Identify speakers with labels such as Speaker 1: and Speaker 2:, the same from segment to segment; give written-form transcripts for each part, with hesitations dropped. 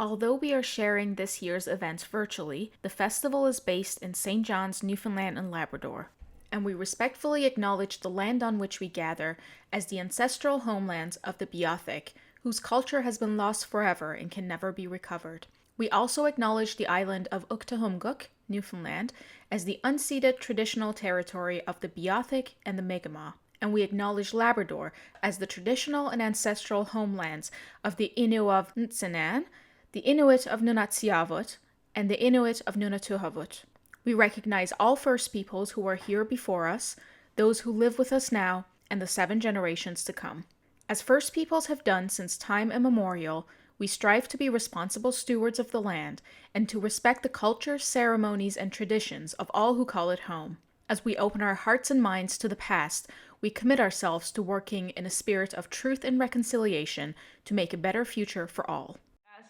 Speaker 1: Although we are sharing this year's event virtually, the festival is based in St. John's, Newfoundland and Labrador, and we respectfully acknowledge the land on which we gather as the ancestral homelands of the Beothuk, whose culture has been lost forever and can never be recovered. We also acknowledge the island of Uktahumguk, Newfoundland, as the unceded traditional territory of the Beothuk and the Mi'kmaq, and we acknowledge Labrador as the traditional and ancestral homelands of the Innu of Ntsinan, the Inuit of Nunatsiavut, and the Inuit of Nunatuhavut. We recognize all First Peoples who are here before us, those who live with us now, and the 7 generations to come. As First Peoples have done since time immemorial, we strive to be responsible stewards of the land and to respect the cultures, ceremonies, and traditions of all who call it home. As we open our hearts and minds to the past, we commit ourselves to working in a spirit of truth and reconciliation to make a better future for all.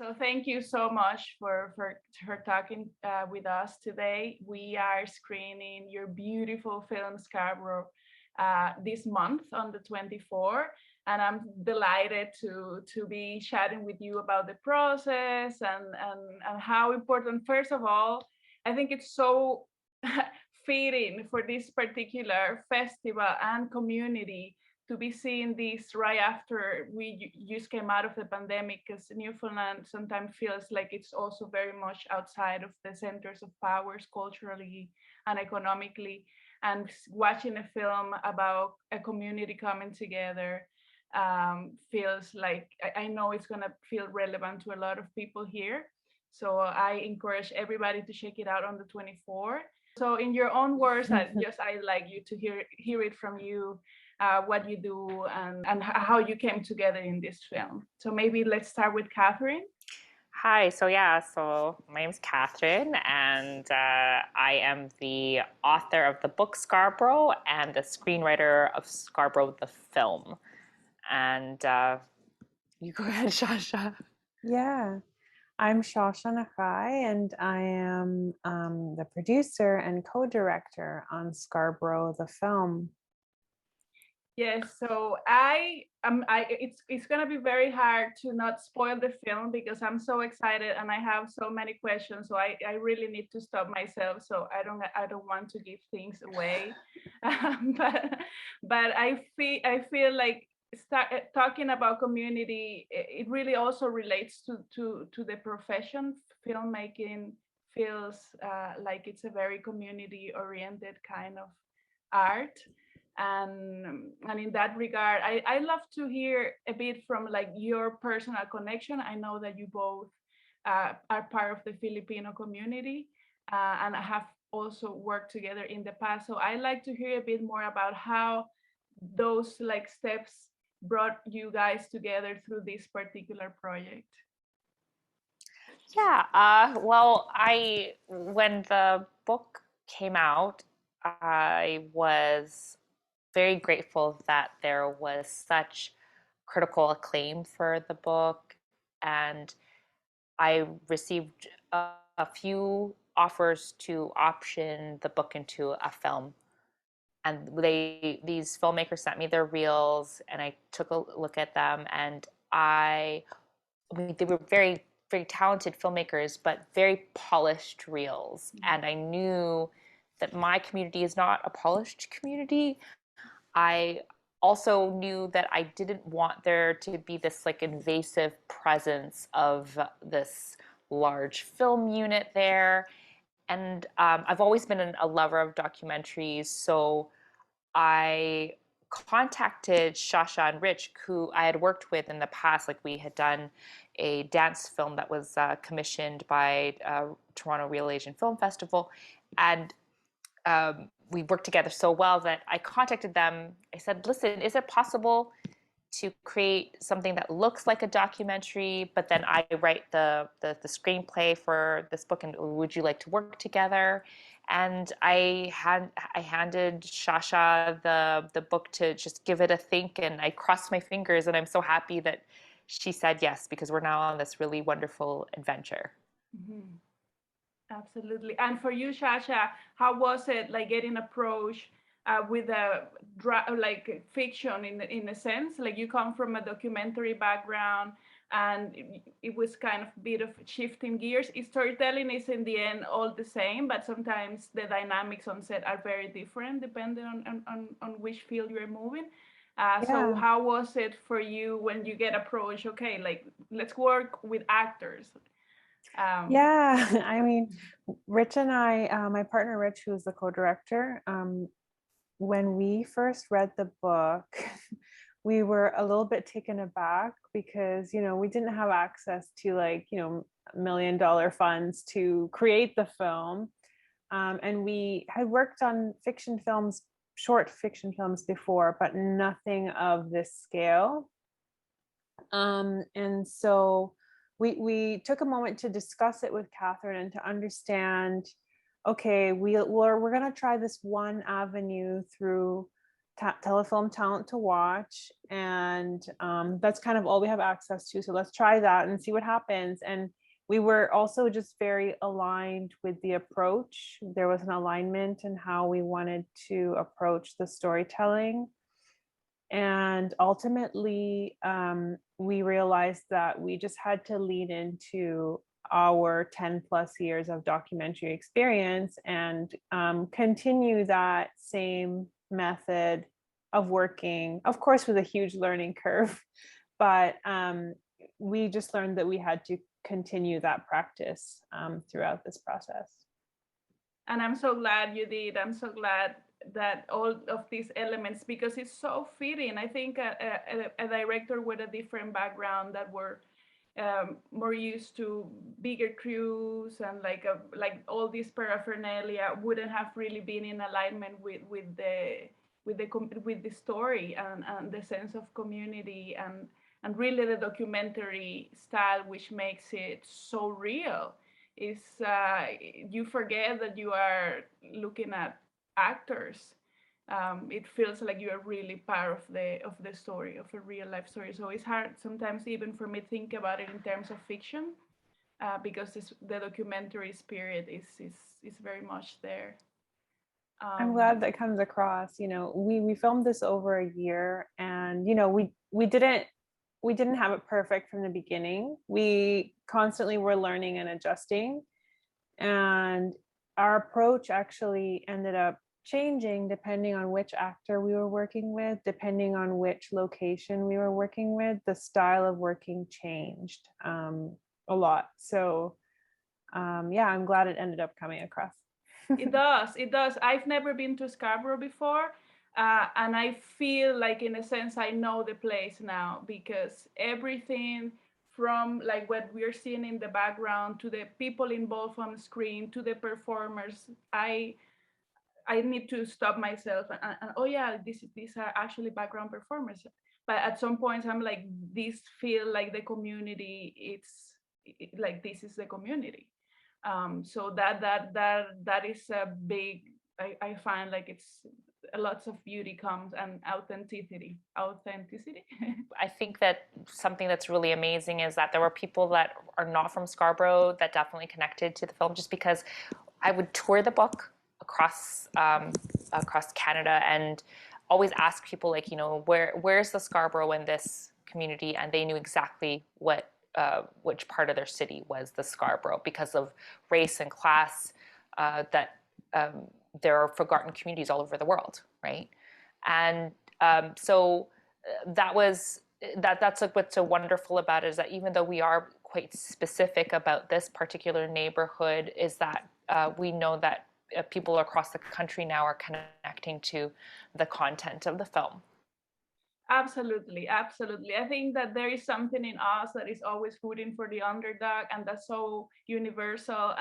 Speaker 2: So thank you so much for talking with us today. We are screening your beautiful film Scarborough this month on the 24th, and I'm delighted to be chatting with you about the process and how important. First of all, I think it's so fitting for this particular festival and community to be seeing this right after we just came out of the pandemic, because Newfoundland sometimes feels like it's also very much outside of the centers of powers culturally and economically. And watching a film about a community coming together feels like I know it's going to feel relevant to a lot of people here. So I encourage everybody to check it out on the 24th. So in your own words, I'd like you to hear it from you, what you do and how you came together in this film. So maybe let's start with Catherine.
Speaker 3: Hi, so my name's Catherine, and I am the author of the book Scarborough and the screenwriter of Scarborough the film. And you go ahead, Shasha.
Speaker 4: Yeah, I'm Shasha Nakhai, and I am the producer and co-director on Scarborough the film.
Speaker 2: Yes, so it's gonna be very hard to not spoil the film because I'm so excited and I have so many questions. So I really need to stop myself. So I don't want to give things away. But I feel like talking about community, it really also relates to the profession. Filmmaking feels like it's a very community oriented kind of art, and in that regard I love to hear a bit from like your personal connection. I know that you both are part of the Filipino community, and have also worked together in the past, so I like to hear a bit more about how those like steps brought you guys together through this particular project.
Speaker 3: Yeah, well, when the book came out, I was very grateful that there was such critical acclaim for the book, and I received a few offers to option the book into a film. And these filmmakers sent me their reels, and I took a look at them, and I mean, they were very, very talented filmmakers, but very polished reels. And I knew that my community is not a polished community. I also knew that I didn't want there to be this like invasive presence of this large film unit there. And I've always been a lover of documentaries, so I contacted Shasha and Rich, who I had worked with in the past. Like, we had done a dance film that was commissioned by Toronto Real Asian Film Festival, and we worked together so well that I contacted them. I said, listen, is it possible to create something that looks like a documentary, but then I write the screenplay for this book, and would you like to work together? And I handed Shasha the book to just give it a think, and I crossed my fingers, and I'm so happy that she said yes, because we're now on this really wonderful adventure.
Speaker 2: Mm-hmm. Absolutely. And for you, Shasha, how was it like getting approached with a like fiction in a sense. Like you come from a documentary background, and it was kind of a bit of shifting gears. Storytelling is in the end all the same, but sometimes the dynamics on set are very different depending on which field you're moving. So
Speaker 4: Yeah.
Speaker 2: how was it for you when you get approached? Okay, like let's work with actors.
Speaker 4: Yeah, I mean, Rich and I, my partner Rich, who is the co-director, when we first read the book, we were a little bit taken aback because, you know, we didn't have access to like, you know, $1 million funds to create the film. And we had worked on fiction films, short fiction films before, but nothing of this scale. And so we took a moment to discuss it with Catherine and to understand, okay, we're going to try this one avenue through telefilm talent to watch, and that's kind of all we have access to. So let's try that and see what happens. And we were also just very aligned with the approach. There was an alignment in how we wanted to approach the storytelling. And ultimately, we realized that we just had to lean into our 10 plus years of documentary experience and continue that same method of working, of course, with a huge learning curve. But we just learned that we had to continue that practice throughout this process.
Speaker 2: And I'm so glad you did. I'm so glad that all of these elements, because it's so fitting. I think a director with a different background that were more used to bigger crews and like all this paraphernalia wouldn't have really been in alignment with the story and the sense of community and really the documentary style, which makes it so real. Is you forget that you are looking at actors. It feels like you are really part of the story, of a real life story. So it's hard sometimes even for me to think about it in terms of fiction, because the documentary spirit is very much there.
Speaker 4: I'm glad that comes across. You know, we filmed this over a year, and you know, we didn't have it perfect from the beginning. We constantly were learning and adjusting, and our approach actually ended up changing depending on which actor we were working with, depending on which location we were working with. The style of working changed a lot. So yeah, I'm glad it ended up coming across.
Speaker 2: It does. I've never been to Scarborough before, and I feel like in a sense I know the place now, because everything from like what we're seeing in the background to the people involved on screen to the performers, I need to stop myself and oh yeah, these are actually background performers. But at some points I'm like, these feel like the community. Like this is the community. So that is a big. I find like it's lots of beauty comes and authenticity.
Speaker 3: I think that something that's really amazing is that there were people that are not from Scarborough that definitely connected to the film, just because I would tour the book across Canada and always ask people, like, you know, where's the Scarborough in this community, and they knew exactly which part of their city was the Scarborough, because of race and class, that there are forgotten communities all over the world, right? And so that's like what's so wonderful about it, is that even though we are quite specific about this particular neighborhood, is that we know that people across the country now are connecting to the content of the film.
Speaker 2: Absolutely. I think that there is something in us that is always rooting for the underdog, and that's so universal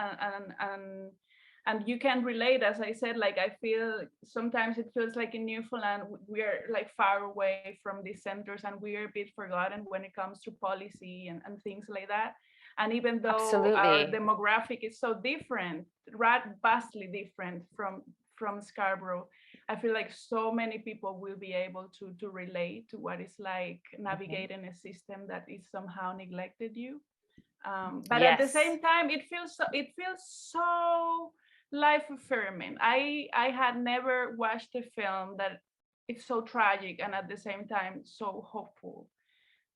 Speaker 2: and you can relate. As I said, like I feel sometimes it feels like in Newfoundland we are like far away from these centers, and we are a bit forgotten when it comes to policy and things like that. And even though our
Speaker 3: Absolutely.
Speaker 2: demographic is so different, vastly different from Scarborough, I feel like so many people will be able to relate to what it's like navigating a system that is somehow neglected you. But at the
Speaker 3: Yes.
Speaker 2: same time, it feels so life affirming. I had never watched a film that it's so tragic and at the same time so hopeful.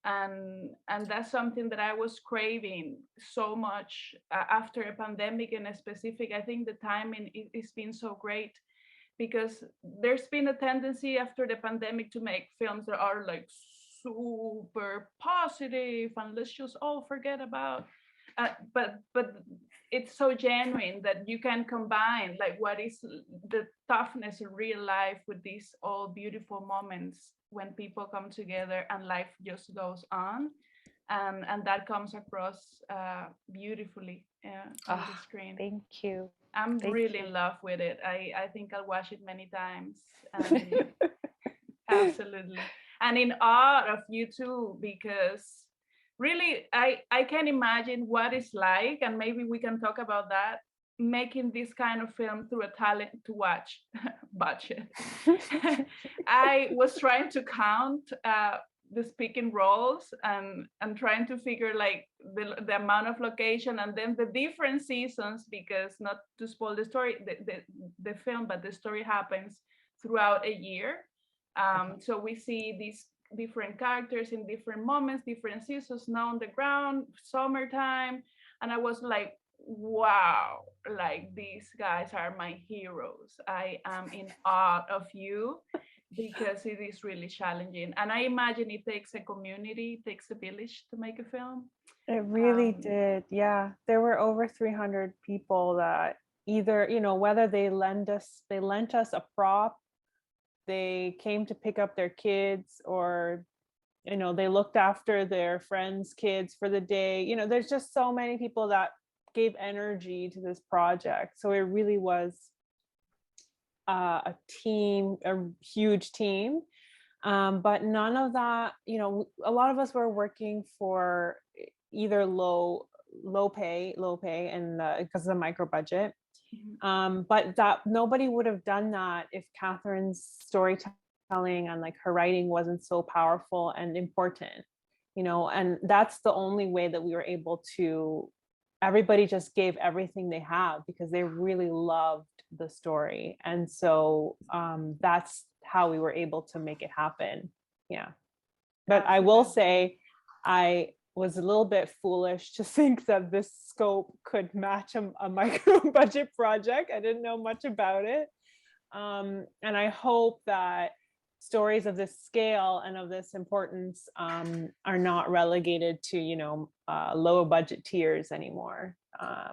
Speaker 2: And that's something that I was craving so much after a pandemic, and a specific. I think the timing it's been so great, because there's been a tendency after the pandemic to make films that are like super positive and let's just all forget about. But it's so genuine that you can combine like what is the toughness of real life with these all beautiful moments when people come together and life just goes on, and that comes across beautifully on the screen.
Speaker 3: Thank you.
Speaker 2: I'm
Speaker 3: Thank
Speaker 2: really
Speaker 3: you.
Speaker 2: in love with it. I think I'll watch it many times. Absolutely. And in awe of you too, because really I can imagine what it's like, and maybe we can talk about that, making this kind of film through a talent to watch budget. I was trying to count the speaking roles, and trying to figure like the amount of location and then the different seasons, because not to spoil the story, the film, but the story happens throughout a year. So we see these different characters in different moments, different seasons, snow on the ground, summertime. And I was like, wow, like these guys are my heroes. I am in awe of you, because it is really challenging. And I imagine it takes a community, it takes a village to make a film.
Speaker 4: It really did. Yeah. There were over 300 people that either, whether they lent us a prop, they came to pick up their kids, or, they looked after their friends' kids for the day. There's just so many people that gave energy to this project. So it really was a team, a huge team. But none of that, a lot of us were working for either low pay, and because of the micro budget. But that nobody would have done that if Catherine's storytelling and like her writing wasn't so powerful and important, and that's the only way that we were able to. Everybody just gave everything they have because they really loved the story, and so that's how we were able to make it happen. Yeah. But I will say, I was a little bit foolish to think that this scope could match a micro budget project. I didn't know much about it. And I hope that stories of this scale and of this importance are not relegated to, low budget tiers anymore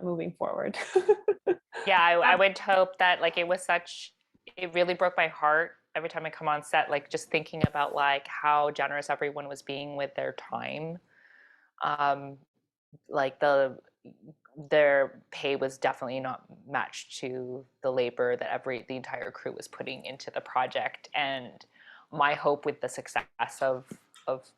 Speaker 4: moving forward.
Speaker 3: Yeah, I would hope that like it really broke my heart every time I come on set, like just thinking about like how generous everyone was being with their time. Like their pay was definitely not matched to the labor that the entire crew was putting into the project. And my hope with the success of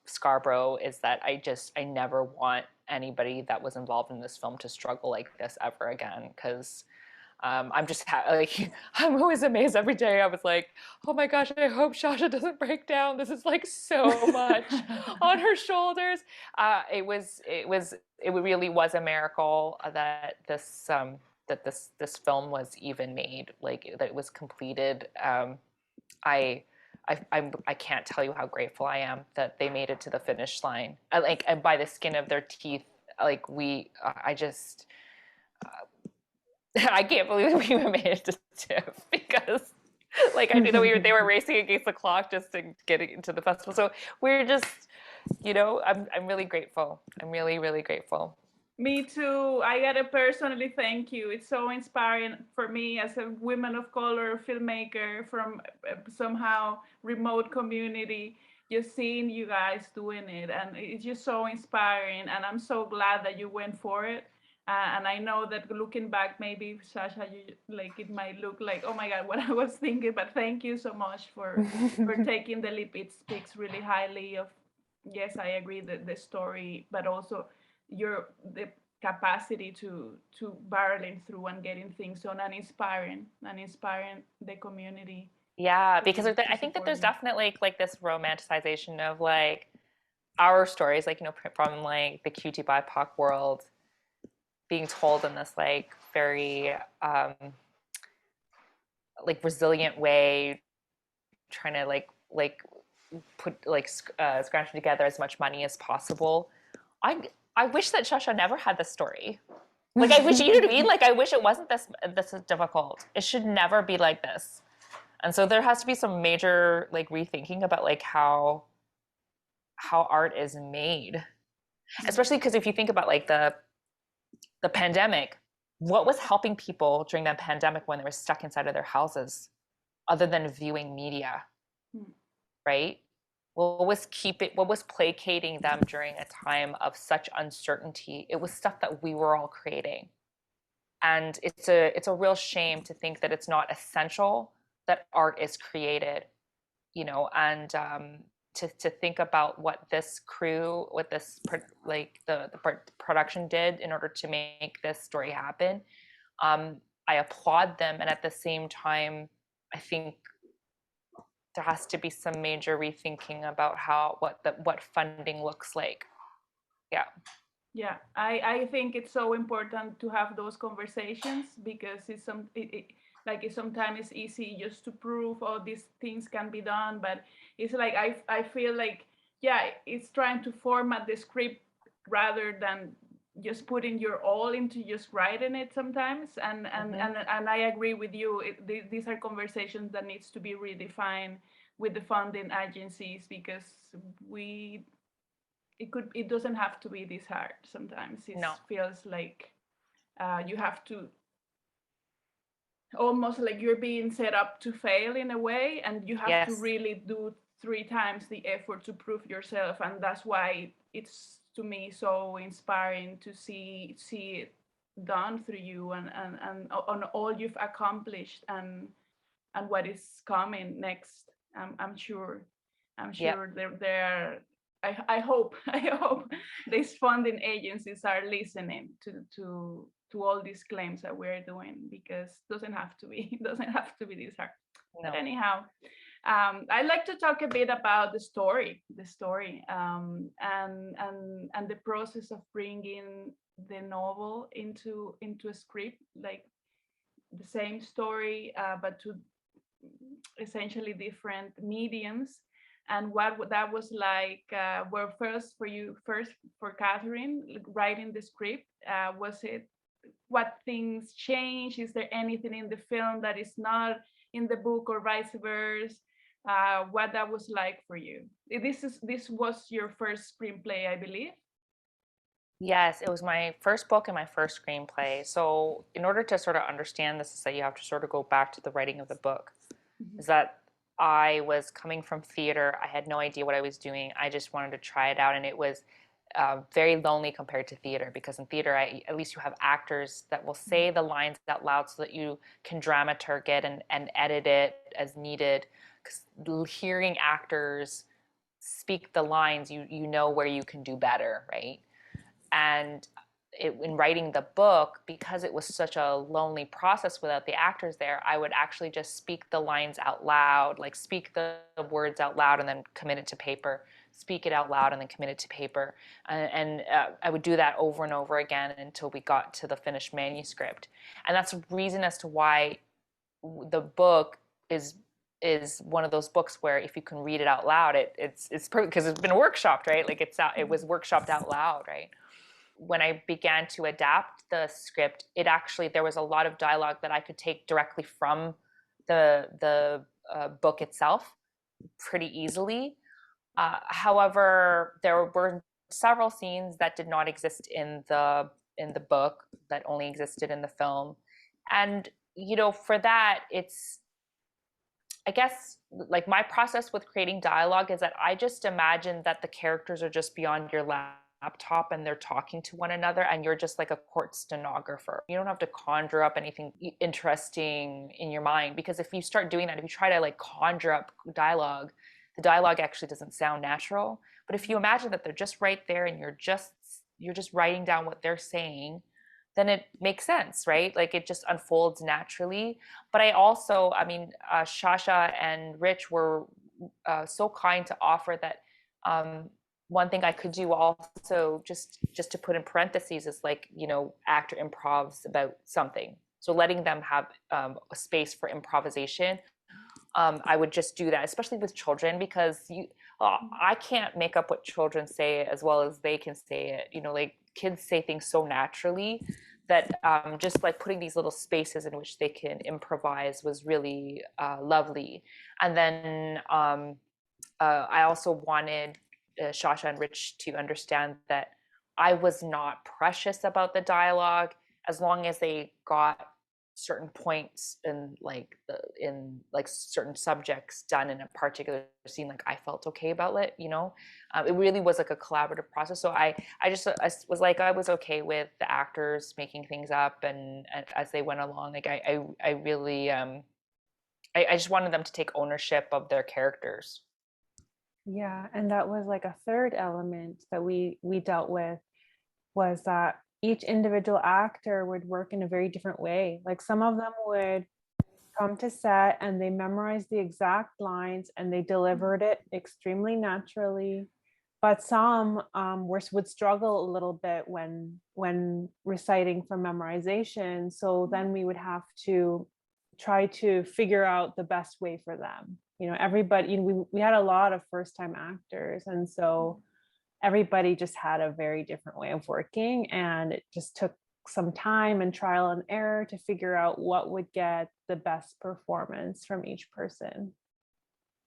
Speaker 3: Scarborough is that I never want anybody that was involved in this film to struggle like this ever again, because I'm just like, I'm always amazed every day. I was like, oh my gosh, I hope Shasha doesn't break down. This is like so much on her shoulders. It really was a miracle that this film was even made, like that it was completed. I can't tell you how grateful I am that they made it to the finish line. And by the skin of their teeth. Like I just. I can't believe we made it to TIFF, because like I knew that they were racing against the clock just to get into the festival. So we're just, I'm really grateful. I'm really, really grateful.
Speaker 2: Me too. I gotta personally thank you. It's so inspiring for me as a woman of color filmmaker from somehow remote community, just seeing you guys doing it, and it's just so inspiring. And I'm so glad that you went for it. And I know that looking back, maybe Shasha, you like it might look like, oh my God, what I was thinking. But thank you so much for taking the leap. It speaks really highly of, yes, I agree that the story, but also the capacity to barreling through and getting things done, and inspiring the community.
Speaker 3: Yeah, because I think that there's definitely like this romanticization of like our stories, like from like the QT BIPOC world, being told in this like very like resilient way, trying to like put like scratch together as much money as possible. I wish that Shasha never had this story. Like I wish, you know what I mean? Like I wish it wasn't this difficult. It should never be like this. And so there has to be some major like rethinking about like how art is made. Especially because if you think about like the pandemic, what was helping people during that pandemic when they were stuck inside of their houses other than viewing media, right? What was placating them during a time of such uncertainty? It was stuff that we were all creating. And it's a real shame to think that it's not essential that art is created, you know, and to think about what this crew, what this like the production did in order to make this story happen. I applaud them, and at the same time, I think there has to be some major rethinking about what funding looks like. Yeah.
Speaker 2: Yeah, I think it's so important to have those conversations, because it's sometimes it's easy just to prove all these things can be done, but it's like I feel like, yeah, it's trying to format the script rather than just putting your all into just writing it sometimes, and I agree with you. These are conversations that needs to be redefined with the funding agencies, because we it doesn't have to be this hard. Sometimes it feels like you have to, almost like you're being set up to fail in a way, and you have to really do 3 times the effort to prove yourself. And that's why it's, to me, so inspiring to see it done through you, and on all you've accomplished, and what is coming next. I'm sure there are, I hope these funding agencies are listening to all these claims that we're doing, because it doesn't have to be this hard. No. But anyhow, I'd like to talk a bit about the story, and the process of bringing the novel into a script, like the same story, but to essentially different mediums, and what that was like. Well, first for Catherine, writing the script, was it, what things changed? Is there anything in the film that is not in the book, or vice versa? What that was like for you? This was your first screenplay, I believe.
Speaker 3: Yes, it was my first book and my first screenplay. So in order to sort of understand this, is that you have to sort of go back to the writing of the book. Is that I was coming from theater. I had no idea what I was doing. I just wanted to try it out, and it was very lonely compared to theater, because in theater, at least you have actors that will say the lines out loud so that you can dramaturg it and edit it as needed. Because hearing actors speak the lines, you know where you can do better, right? And in writing the book, because it was such a lonely process without the actors there, I would actually just speak the lines out loud, like speak the words out loud and then commit it to paper, speak it out loud and then commit it to paper. And I would do that over and over again until we got to the finished manuscript. And that's a reason as to why the book is one of those books where if you can read it out loud, it's perfect, because it's been workshopped, right? Like it was workshopped out loud, right? When I began to adapt the script, there was a lot of dialogue that I could take directly from the book itself pretty easily. However, there were several scenes that did not exist in the book, that only existed in the film. And you know, for that, I guess, like, my process with creating dialogue is that I just imagine that the characters are just beyond your laptop and they're talking to one another, and you're just like a court stenographer. You don't have to conjure up anything interesting in your mind, because if you start doing that, if you try to like conjure up dialogue, the dialogue actually doesn't sound natural. But if you imagine that they're just right there and you're just writing down what they're saying, then it makes sense, right? Like it just unfolds naturally. But I mean, Shasha and Rich were so kind to offer that one thing I could do also, just to put in parentheses, is like, you know, actor improvs about something, So letting them have a space for improvisation. I would just do that, especially with children, because I can't make up what children say as well as they can say it. You know, like kids say things so naturally that just like putting these little spaces in which they can improvise was really lovely. And then I also wanted Shasha and Rich to understand that I was not precious about the dialogue as long as they got certain points in like certain subjects done in a particular scene, like I felt okay about it, you know. It really was like a collaborative process. So I was like, I was okay with the actors making things up and as they went along. Like I really I just wanted them to take ownership of their characters.
Speaker 4: Yeah, and that was like a third element that we dealt with, was that each individual actor would work in a very different way. Like some of them would come to set and they memorized the exact lines and they delivered it extremely naturally. But some would struggle a little bit when reciting from memorization. So then we would have to try to figure out the best way for them. You know, everybody, you know, we had a lot of first-time actors, and so everybody just had a very different way of working, and it just took some time and trial and error to figure out what would get the best performance from each person.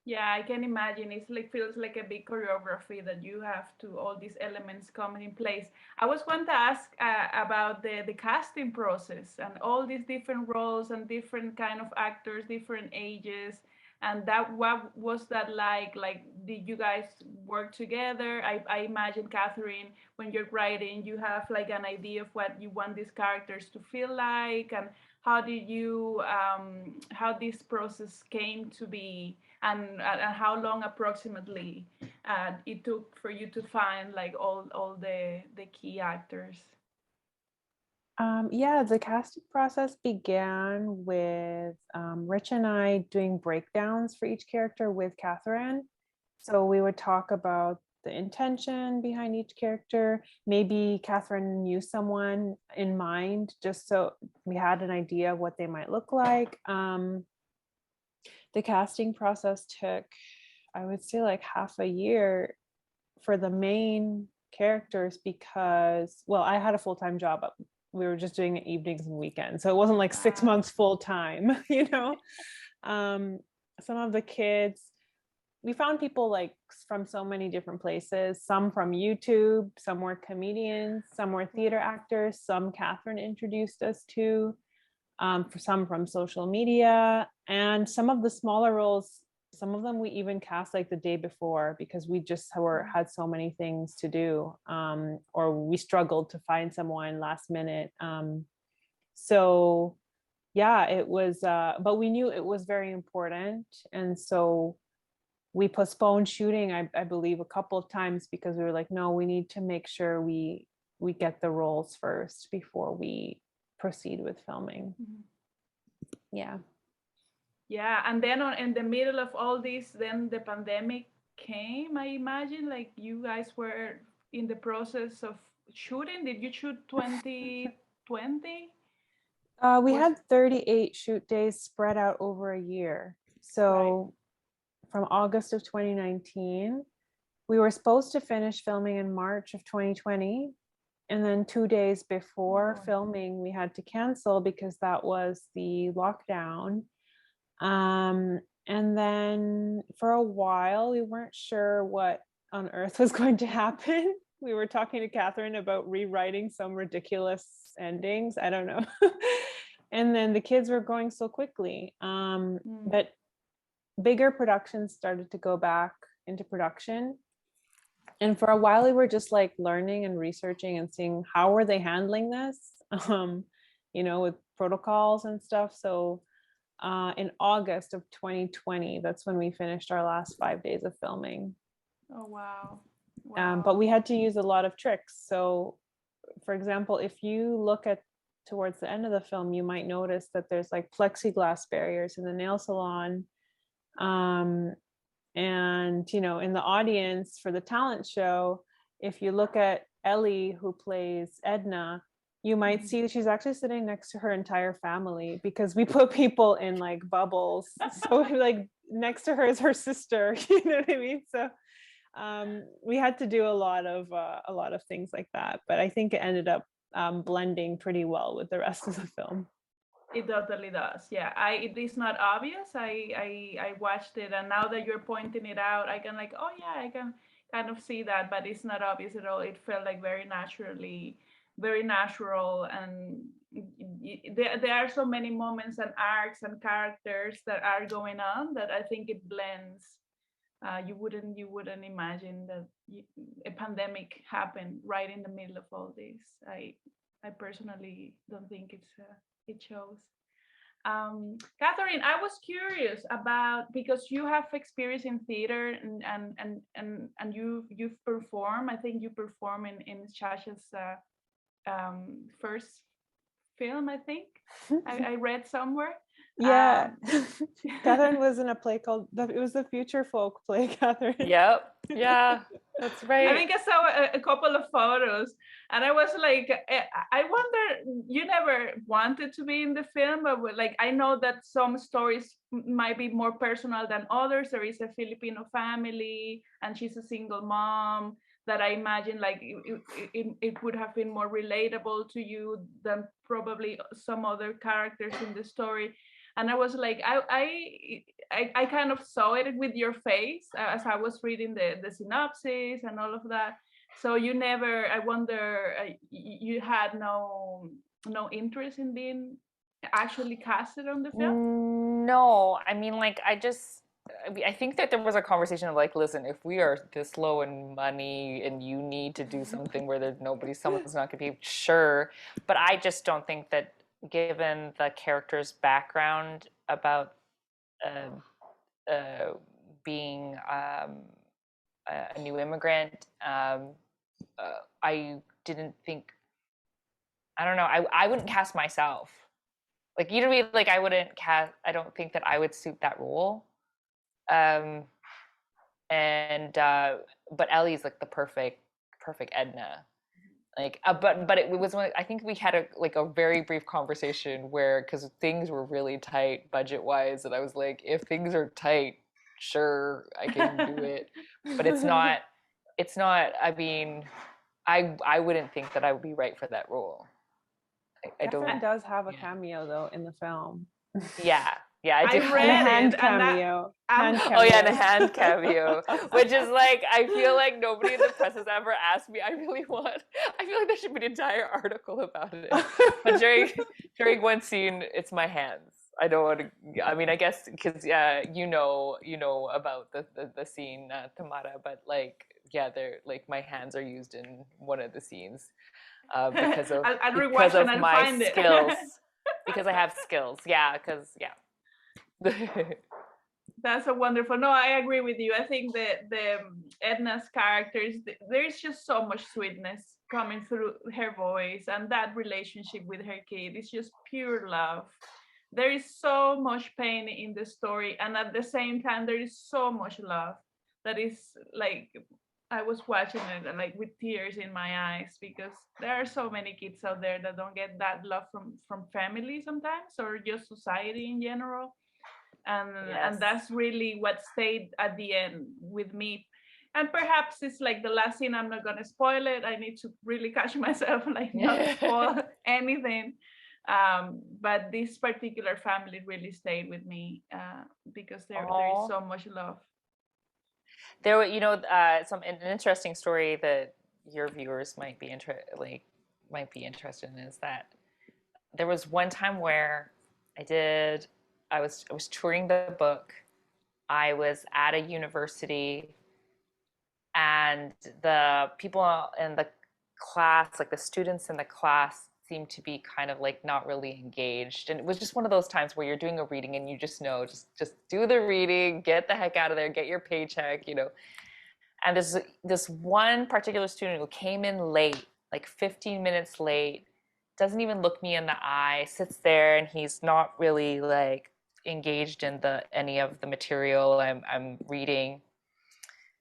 Speaker 2: Yeah, I can imagine. It's like feels like a big choreography that you have to all these elements coming in place. I was going to ask about the casting process and all these different roles and different kind of actors, different ages, and that what was that like? Like, did you guys work together? I imagine, Catherine, when you're writing, you have like an idea of what you want these characters to feel like, and how did you how this process came to be, and how long approximately it took for you to find like all the key actors.
Speaker 4: Yeah, the casting process began with Rich and I doing breakdowns for each character with Catherine. So we would talk about the intention behind each character. Maybe Catherine knew someone in mind, just so we had an idea of what they might look like. The casting process took, I would say, like half a year for the main characters because, well, I had a full-time job, but we were just doing it evenings and weekends. So it wasn't like 6 months full time, you know. Some of the kids, we found people like from so many different places, some from YouTube, some were comedians, some were theater actors, some Catherine introduced us to, for some from social media, and some of the smaller roles, some of them we even cast like the day before because we just had so many things to do, or we struggled to find someone last minute. So yeah, it was, but we knew it was very important. And so we postponed shooting, I believe, a couple of times because we were like, no, we need to make sure we get the roles first before we proceed with filming. Yeah.
Speaker 2: Yeah, and then in the middle of all this, then the pandemic came, I imagine. Like, you guys were in the process of shooting. Did you shoot 2020?
Speaker 4: We had 38 shoot days spread out over a year. So from August of 2019, we were supposed to finish filming in March of 2020. And then 2 days before filming, we had to cancel because that was the lockdown. And then for a while, we weren't sure what on earth was going to happen. We were talking to Catherine about rewriting some ridiculous endings. I don't know. And then the kids were going so quickly. But bigger productions started to go back into production. And for a while, we were just like learning and researching and seeing how were they handling this, you know, with protocols and stuff. So in August of 2020, that's when we finished our last 5 days of filming.
Speaker 2: Oh, wow. Wow.
Speaker 4: But we had to use a lot of tricks. So for example, if you look at towards the end of the film, you might notice that there's like plexiglass barriers in the nail salon. And, you know, in the audience for the talent show, if you look at Ellie, who plays Edna, you might see that she's actually sitting next to her entire family, because we put people in like bubbles. So like next to her is her sister, you know what I mean? So we had to do a lot of things like that, but I think it ended up blending pretty well with the rest of the film.
Speaker 2: It totally does. Yeah, it is not obvious. I watched it, and now that you're pointing it out, I can like, oh yeah, I can kind of see that, but it's not obvious at all. It felt like very natural, and there are so many moments and arcs and characters that are going on that I think it blends. You wouldn't imagine that a pandemic happened right in the middle of all this. I personally don't think it shows. Catherine, I was curious about, because you have experience in theater and you've performed. I think you perform in Shasha's first film. I think I read somewhere.
Speaker 4: Yeah. Catherine was in a play called it was the Future Folk play, Catherine.
Speaker 3: Yep. Yeah, that's right.
Speaker 2: I think I saw a couple of photos, and I was like, I wonder, you never wanted to be in the film, but like, I know that some stories might be more personal than others. There is a Filipino family, and she's a single mom that I imagine like it would have been more relatable to you than probably some other characters in the story. And I was like, I kind of saw it with your face as I was reading the synopsis and all of that. So you never, I wonder, you had no interest in being actually casted on the film?
Speaker 3: No, I mean, like, I think that there was a conversation of like, listen, if we are this low in money and you need to do something where someone's not gonna be sure, but I just don't think that, given the character's background about being a new immigrant, I didn't think, I don't know, I wouldn't cast myself. Like, you know what I mean? Like, I don't think that I would suit that role. But Ellie's like the perfect Edna. Like, but it was when I think we had a very brief conversation where, because things were really tight budget wise, and I was like, if things are tight, sure, I can do it, but it's not. I mean, I wouldn't think that I would be right for that role. I don't.
Speaker 4: Catherine does have a cameo though in the film.
Speaker 3: Yeah. Yeah, I did.
Speaker 2: I read
Speaker 4: a hand
Speaker 2: it,
Speaker 4: cameo.
Speaker 2: and
Speaker 3: Oh yeah, and a hand cameo, which is like, I feel like nobody in the press has ever asked me. I feel like there should be an entire article about it. But during one scene, it's my hands. I don't want to. I mean, I guess because you know about the scene, Tamara. But like, yeah, they're like, my hands are used in one of the scenes because of my skills. Because I have skills. Yeah. Because yeah.
Speaker 2: That's a wonderful. No, I agree with you. I think that the Edna's characters, there's just so much sweetness coming through her voice, and that relationship with her kid is just pure love. There is so much pain in the story, and at the same time, there is so much love that is like, I was watching it and like with tears in my eyes, because there are so many kids out there that don't get that love from family sometimes, or just society in general. And that's really what stayed at the end with me. And perhaps it's like the last scene, I'm not gonna spoil it. I need to really catch myself, like not spoil anything. But this particular family really stayed with me because there is so much love.
Speaker 3: There were, an interesting story that your viewers might be interested in is that there was one time where I was touring the book. I was at a university, and the people in the class, like the students in the class, seemed to be kind of like not really engaged. And it was just one of those times where you're doing a reading and you just know, just do the reading, get the heck out of there, get your paycheck, And there's this one particular student who came in late, like 15 minutes late, doesn't even look me in the eye, sits there, and he's not really like engaged in any of the material I'm reading.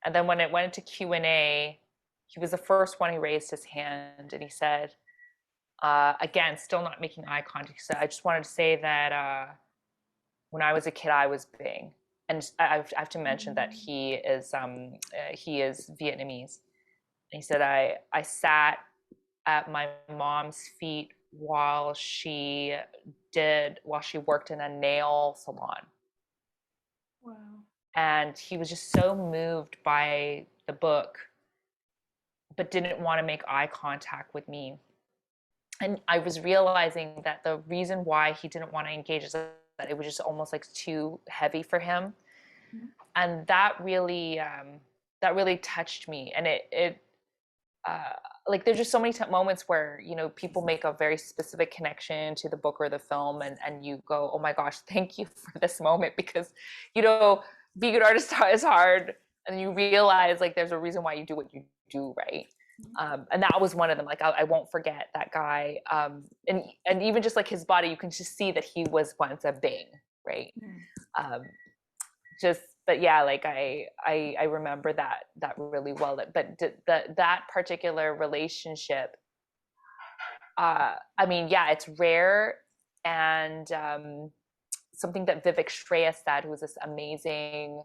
Speaker 3: And then when it went into Q&A, he was the first one who raised his hand, and he said, Again, still not making eye contact. So I just wanted to say that when I was a kid, I was Bing, and I have to mention that he is Vietnamese. And he said I sat at my mom's feet while she worked in a nail salon.
Speaker 2: Wow.
Speaker 3: And he was just so moved by the book, but didn't want to make eye contact with me. And I was realizing that the reason why he didn't want to engage is that it was just almost like too heavy for him. Mm-hmm. And that really touched me. And it like there's just so many moments where, you know, people make a very specific connection to the book or the film, and you go, oh my gosh, thank you for this moment, because, you know, being an artist is hard, and you realize like there's a reason why you do what you do, right? And that was one of them. Like I won't forget that guy. And even just like his body, you can just see that he was once a Bing, right? But yeah, like I remember that really well. But that particular relationship, I mean, yeah, it's rare, and something that Vivek Shreyas said, who was this amazing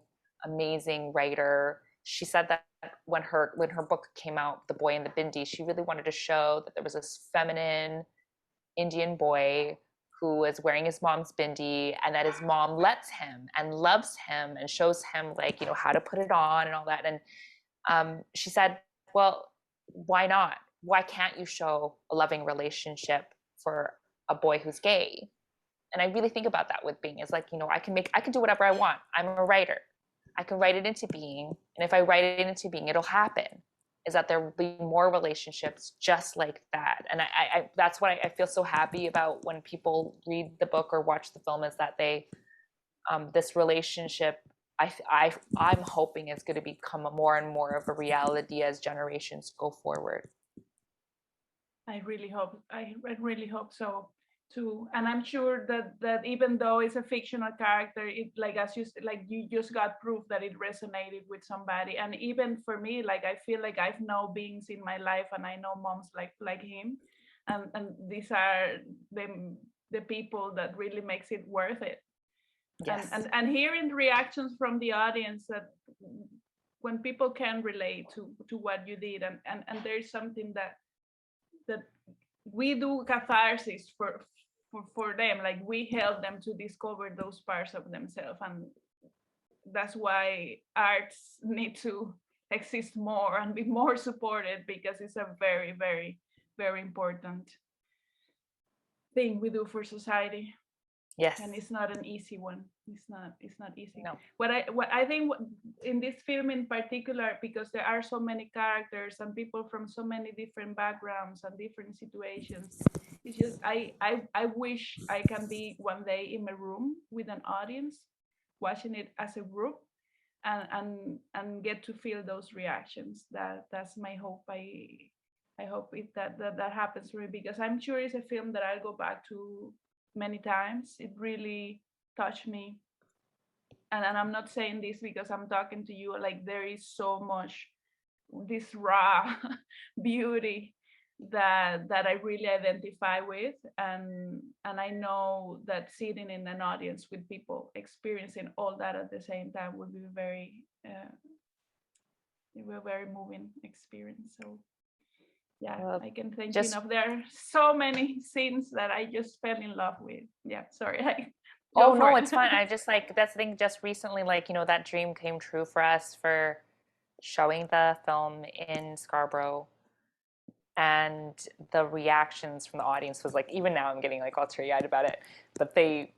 Speaker 3: writer. She said that when her book came out, The Boy in the Bindi, she really wanted to show that there was this feminine Indian boy who is wearing his mom's bindi, and that his mom lets him and loves him and shows him, like, you know, how to put it on and all that. And she said, well, why not? Why can't you show a loving relationship for a boy who's gay? And I really think about that with Bing. It's like, you know, I can do whatever I want. I'm a writer. I can write it into being. And if I write it into being, it'll happen. Is that there will be more relationships just like that. And I that's what I feel so happy about when people read the book or watch the film, is that they, this relationship, I'm hoping is going to become more and more of a reality as generations go forward.
Speaker 2: I really hope so too. And I'm sure that even though it's a fictional character, it, like, as you just got proof that it resonated with somebody. And even for me, like, I feel like I've known beings in my life, and I know moms like him, and these are the people that really makes it worth it. Yes. And hearing reactions from the audience, that when people can relate to what you did, and there's something that we do catharsis for them, like we help them to discover those parts of themselves. And that's why arts need to exist more and be more supported, because it's a very, very, very important thing we do for society.
Speaker 3: Yes.
Speaker 2: And it's not an easy one. It's not easy.
Speaker 3: No.
Speaker 2: What I think in this film in particular, because there are so many characters and people from so many different backgrounds and different situations, it's just I wish I can be one day in a room with an audience, watching it as a group, and get to feel those reactions. That's my hope. I hope that happens for me, because I'm sure it's a film that I'll go back to many times. It really touched me. And I'm not saying this because I'm talking to you. Like, there is so much this raw beauty that I really identify with, and I know that sitting in an audience with people experiencing all that at the same time would be a very moving experience. So yeah, I can think of, there are so many scenes that I just fell in love with. Yeah, sorry.
Speaker 3: Oh no, it's fine. I just, like, that's the thing, just recently, like, you know, that dream came true for us for showing the film in Scarborough, and the reactions from the audience was like, even now I'm getting like all teary-eyed about it, but it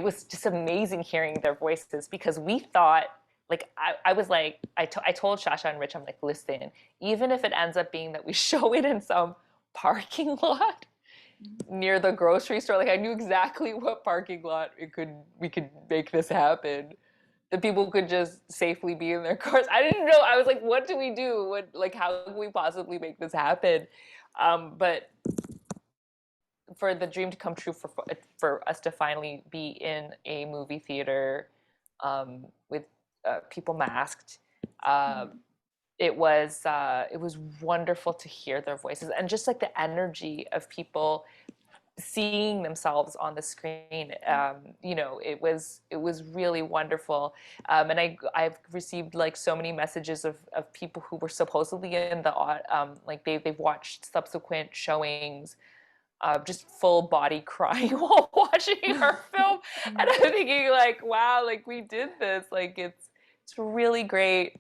Speaker 3: was just amazing hearing their voices, because we thought, like, I was like, I told Shasha and Rich, I'm like, listen, even if it ends up being that we show it in some parking lot near the grocery store, like, I knew exactly what parking lot we could make this happen. That people could just safely be in their cars. I didn't know. I was like, what do we do? How can we possibly make this happen? But for the dream to come true, for us to finally be in a movie theater with people masked, it was wonderful to hear their voices, and just like the energy of people seeing themselves on the screen. It was really wonderful. And I've received like so many messages of people who were supposedly in the like they've watched subsequent showings, just full body crying while watching our film. And I'm thinking like, wow, like we did this. Like it's really great.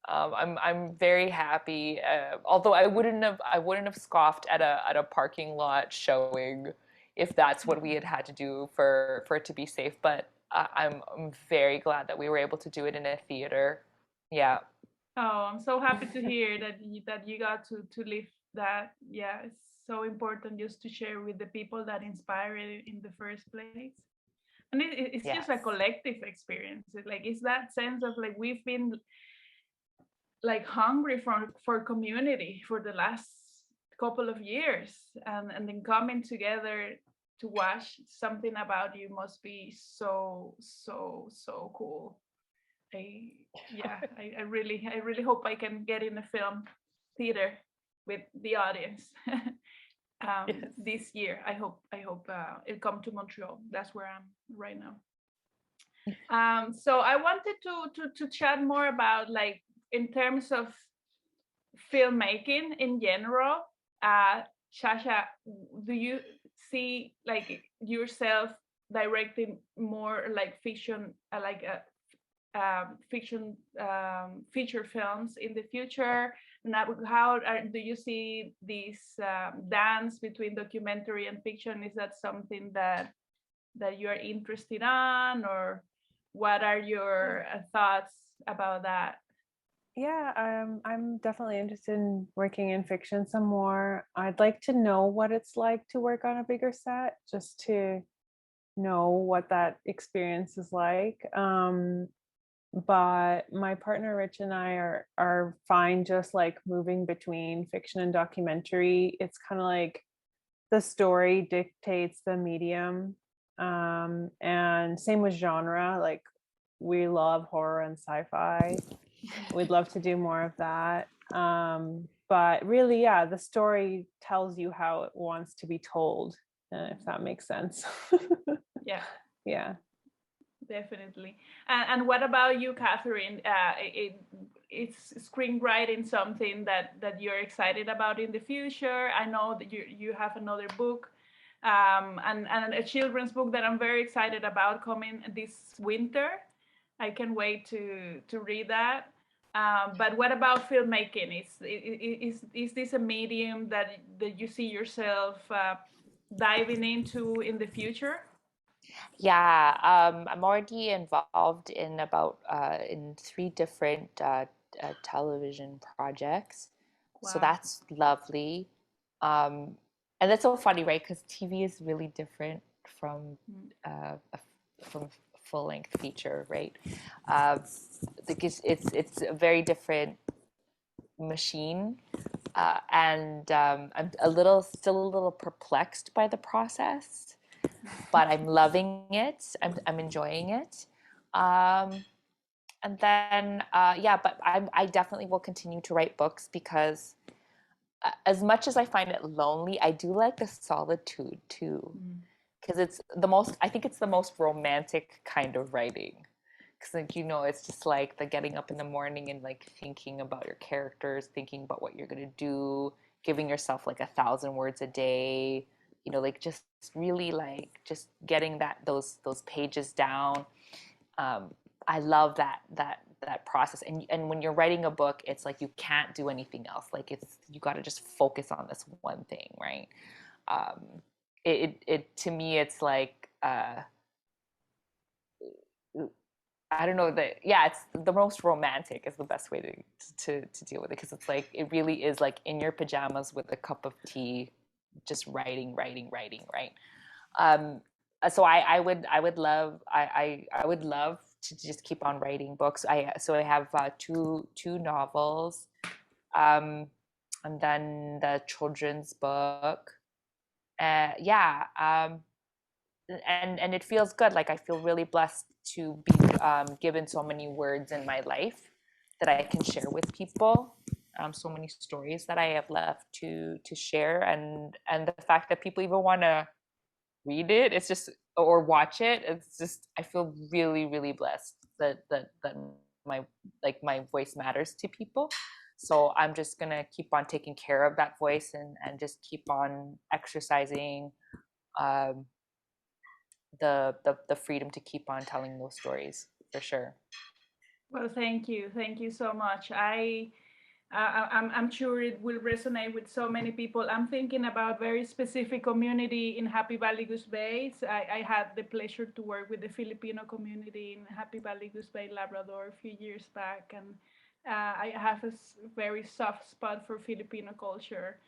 Speaker 3: I'm very happy. Although I wouldn't have scoffed at a parking lot showing if that's what we had to do for it to be safe. But I'm very glad that we were able to do it in a theater. Yeah.
Speaker 2: Oh, I'm so happy to hear that you got to live that. Yeah, it's so important just to share with the people that inspire it in the first place. And it's just a
Speaker 3: Yes.
Speaker 2: collective experience. Like it's that sense of like we've been like hungry for community for the last couple of years, and then coming together to watch something about you must be so cool. I really hope I can get in a film theater with the audience
Speaker 3: Yes.
Speaker 2: this year. I hope it'll come to Montreal. That's where I'm right now. So I wanted to chat more about like in terms of filmmaking in general. Shasha, do you see like yourself directing more like fiction, fiction feature films in the future? Now, do you see this dance between documentary and fiction? Is that something that you are interested in, or what are your thoughts about that?
Speaker 4: Yeah, I'm definitely interested in working in fiction some more. I'd like to know what it's like to work on a bigger set, just to know what that experience is like. But my partner Rich and I are fine just like moving between fiction and documentary. It's kind of like the story dictates the medium. And same with genre, like we love horror and sci-fi. We'd love to do more of that. But really, yeah, the story tells you how it wants to be told, if that makes sense.
Speaker 2: Yeah.
Speaker 4: Yeah.
Speaker 2: Definitely. And what about you, Catherine? It's screenwriting something that you're excited about in the future. I know that you have another book, and a children's book that I'm very excited about coming this winter. I can't wait to read that. But what about filmmaking? Is this a medium that you see yourself diving into in the future?
Speaker 3: Yeah, I'm already involved in about in 3 different television projects, so
Speaker 2: Wow.
Speaker 3: that's lovely. And that's so funny, right? Because TV is really different from from full length feature, right? Uh, because it's a very different machine, and I'm still a little perplexed by the process, but I'm loving it. I'm enjoying it. Um, and then, yeah, but I definitely will continue to write books because as much as I find it lonely, I do like the solitude too. Because I think it's the most romantic kind of writing. Because, like, it's just like the getting up in the morning and like thinking about your characters, thinking about what you're going to do, giving yourself like 1,000 words a day, like just really like just getting those pages down. I love that process. And when you're writing a book, it's like you can't do anything else. Like you got to just focus on this one thing, right? Um, it to me, it's like I don't know that. Yeah, it's the most romantic is the best way to deal with it, because it's like it really is like in your pajamas with a cup of tea, just writing, right? Um, so I would love to just keep on writing books. I have two novels, and then the children's book. Yeah, and it feels good. Like I feel really blessed to be given so many words in my life that I can share with people. so many stories that I have left to share, and the fact that people even want to read it, it's just, or watch it, it's just, I feel really, really blessed that my, like, my voice matters to people. So I'm just gonna keep on taking care of that voice, and just keep on exercising um, the freedom to keep on telling those stories, for sure.
Speaker 2: Well, thank you so much. I'm sure it will resonate with so many people. I'm thinking about very specific community in Happy Valley Goose Bay. So I had the pleasure to work with the Filipino community in Happy Valley Goose Bay, Labrador, a few years back, and I have a very soft spot for Filipino culture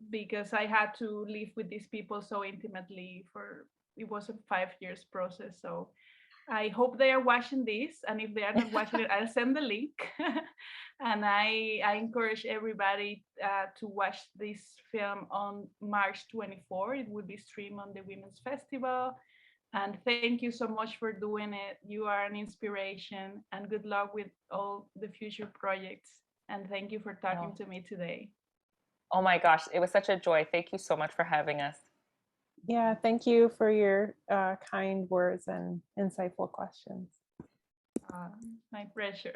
Speaker 2: because I had to live with these people so intimately for, it was a 5 years process. So I hope they are watching this, and if they are not watching it, I'll send the link. And I encourage everybody to watch this film on March 24. It will be streamed on the Women's Festival. And thank you so much for doing it. You are an inspiration, and good luck with all the future projects. And thank you for talking to me today.
Speaker 3: Oh my gosh, it was such a joy. Thank you so much for having us.
Speaker 4: Yeah, thank you for your kind words and insightful questions.
Speaker 2: My pleasure.